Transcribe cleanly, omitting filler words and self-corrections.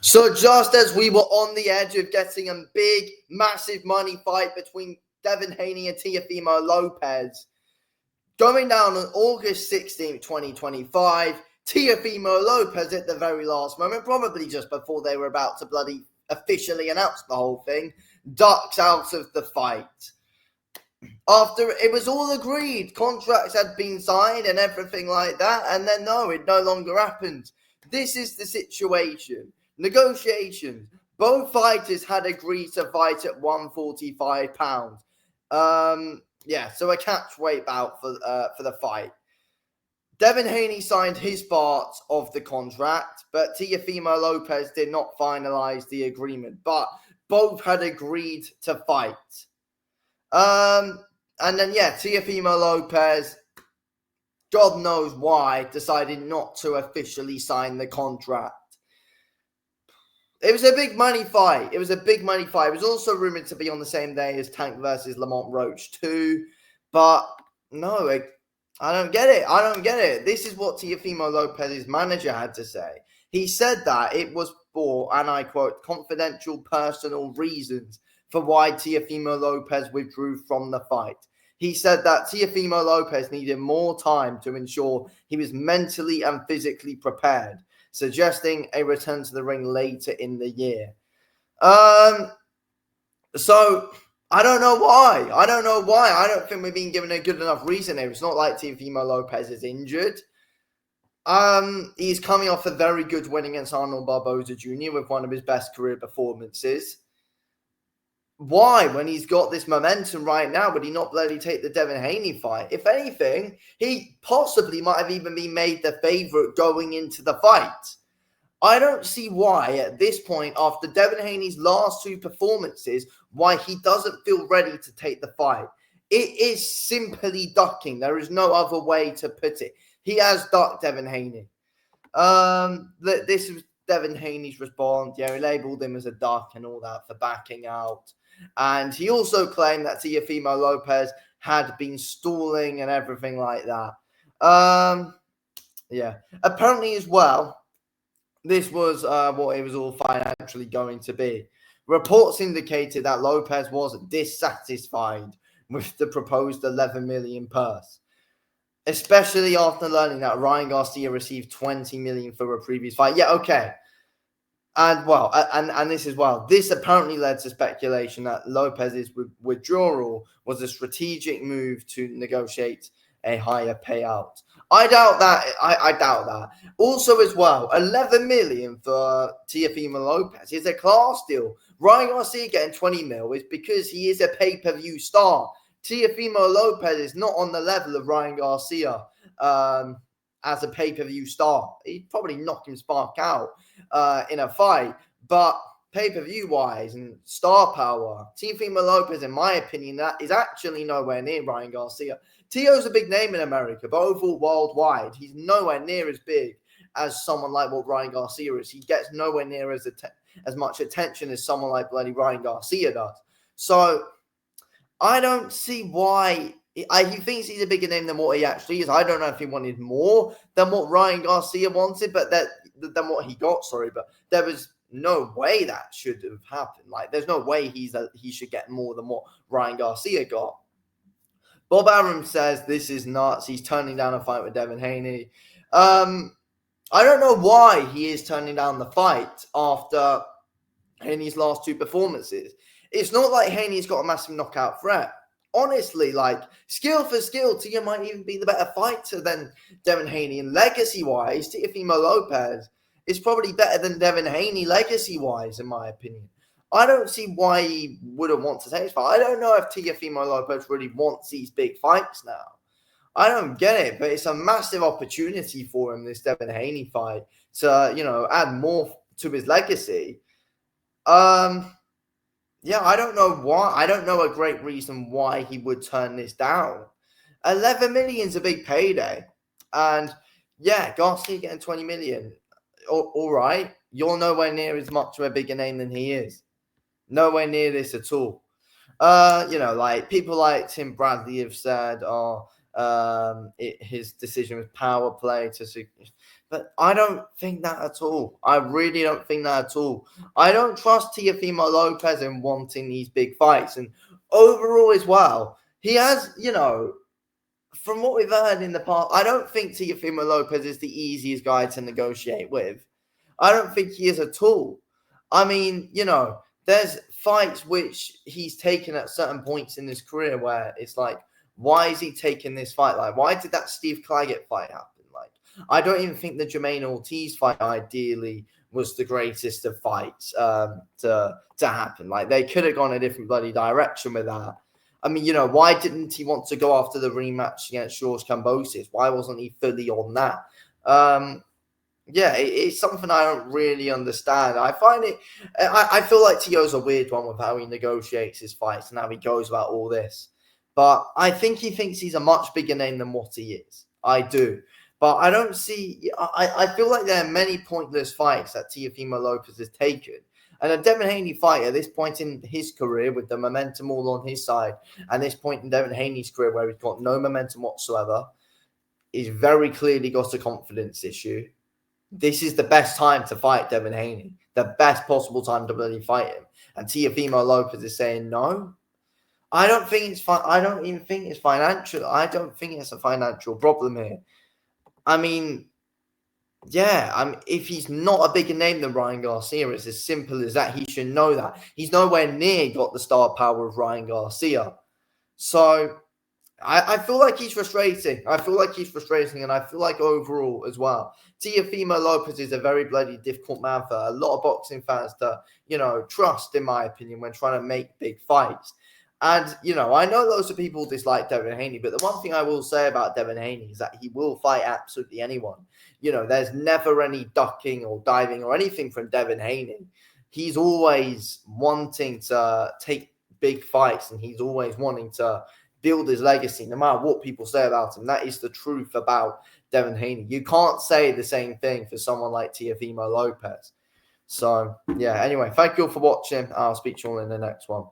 So just as we were on the edge of getting a big, massive money fight between Devin Haney and Teofimo Lopez, going down on August 16th, 2025, Teofimo Lopez at the very last moment, probably just before they were about to bloody officially announce the whole thing, ducks out of the fight. After it was all agreed, contracts had been signed and everything like that, and then no, it no longer happened. This is the situation. Negotiations. Both fighters had agreed to fight at 145 pounds. So a catch weight bout for the fight. Devin Haney signed his part of the contract, but Teofimo Lopez did not finalize the agreement. But both had agreed to fight. And then Teofimo Lopez, God knows why, decided not to officially sign the contract. It was a big money fight. It was also rumored to be on the same day as Tank versus Lamont Roach too. But no, I don't get it. This is what Teofimo Lopez's manager had to say. He said that it was for, and I quote, confidential personal reasons for why Teofimo Lopez withdrew from the fight. He said that Teofimo Lopez needed more time to ensure he was mentally and physically prepared, suggesting a return to the ring later in the year. So I don't know why. I don't think we're being given a good enough reason here. It's not like Teofimo Lopez is injured. He's coming off a very good win against Arnold Barboza Jr. with one of his best career performances. Why, when he's got this momentum right now, would he not bloody take the Devin Haney fight? If anything, he possibly might have even been made the favorite going into the fight. I don't see why, at this point, after Devin Haney's last two performances, why he doesn't feel ready to take the fight. It is simply ducking. There is no other way to put it. He has ducked Devin Haney. This is Devin Haney's response. Yeah, he labeled him as a duck and all that for backing out. And he also claimed that Teofimo Lopez had been stalling and everything like that. Apparently as well, this was what it was all financially going to be. Reports indicated that Lopez was dissatisfied with the proposed 11 million purse, especially after learning that Ryan Garcia received 20 million for a previous fight. Yeah, okay. And this as well. This apparently led to speculation that Lopez's withdrawal was a strategic move to negotiate a higher payout. I doubt that. I doubt that. Also, as well, 11 million for Teofimo Lopez is a class deal. Ryan Garcia getting 20 mil is because he is a pay-per-view star. Teofimo Lopez is not on the level of Ryan Garcia as a pay-per-view star. He'd probably knock him spark out in a fight, but pay-per-view wise and star power, Teofimo Lopez, in my opinion, that is actually nowhere near Ryan Garcia. Teo's a big name in America, but overall worldwide, he's nowhere near as big as someone like what Ryan Garcia is. He gets nowhere near as much attention as someone like bloody Ryan Garcia does. So I don't see why. He thinks he's a bigger name than what he actually is. I don't know if he wanted more than what Ryan Garcia wanted, but than what he got. Sorry, but there was no way that should have happened. Like, there's no way he should get more than what Ryan Garcia got. Bob Arum says this is nuts. He's turning down a fight with Devin Haney. I don't know why he is turning down the fight after Haney's last two performances. It's not like Haney's got a massive knockout threat. Honestly, like, skill for skill, Tia might even be the better fighter than Devin Haney. And legacy-wise, Teofimo Lopez is probably better than Devin Haney legacy-wise, in my opinion. I don't see why he wouldn't want to take this fight. I don't know if Teofimo Lopez really wants these big fights now. I don't get it, but it's a massive opportunity for him, this Devin Haney fight, to, add more to his legacy. Yeah, I don't know why. I don't know a great reason why he would turn this down. 11 million is a big payday. And yeah, Garcia getting 20 million. All right. You're nowhere near as much of a bigger name than he is. Nowhere near this at all. Like people like Tim Bradley have said, his decision was power play But I don't think that at all. I really don't think that at all. I don't trust Teofimo Lopez in wanting these big fights. And overall as well, he has, from what we've heard in the past, I don't think Teofimo Lopez is the easiest guy to negotiate with. I don't think he is at all. I mean, there's fights which he's taken at certain points in his career where it's like, why is he taking this fight? Like, why did that Steve Claggett fight happen? Like, I don't even think the Jermaine Ortiz fight ideally was the greatest of fights to happen. Like, they could have gone a different bloody direction with that. I mean, why didn't he want to go after the rematch against George Kambosos? Why wasn't he fully on that? It's something I don't really understand. I find it, I feel like Tio's a weird one with how he negotiates his fights and how he goes about all this. But I think he thinks he's a much bigger name than what he is. I do. But I don't see, I feel like there are many pointless fights that Teofimo Lopez has taken. And a Devin Haney fight at this point in his career with the momentum all on his side, and this point in Devin Haney's career where he's got no momentum whatsoever, he's very clearly got a confidence issue. This is the best time to fight Devin Haney, the best possible time to really fight him. And Teofimo Lopez is saying no. I don't think it's fine. I don't even think it's financial. I don't think it's a financial problem here. I mean, if he's not a bigger name than Ryan Garcia, it's as simple as that. He should know that. He's nowhere near got the star power of Ryan Garcia. So I feel like he's frustrating. And I feel like overall as well, Teofimo Lopez is a very bloody difficult man for a lot of boxing fans to, trust, in my opinion, when trying to make big fights. And, I know loads of people dislike Devin Haney, but the one thing I will say about Devin Haney is that he will fight absolutely anyone. There's never any ducking or diving or anything from Devin Haney. He's always wanting to take big fights, and he's always wanting to build his legacy, no matter what people say about him. That is the truth about Devin Haney. You can't say the same thing for someone like Teofimo Lopez. So, anyway, thank you all for watching. I'll speak to you all in the next one.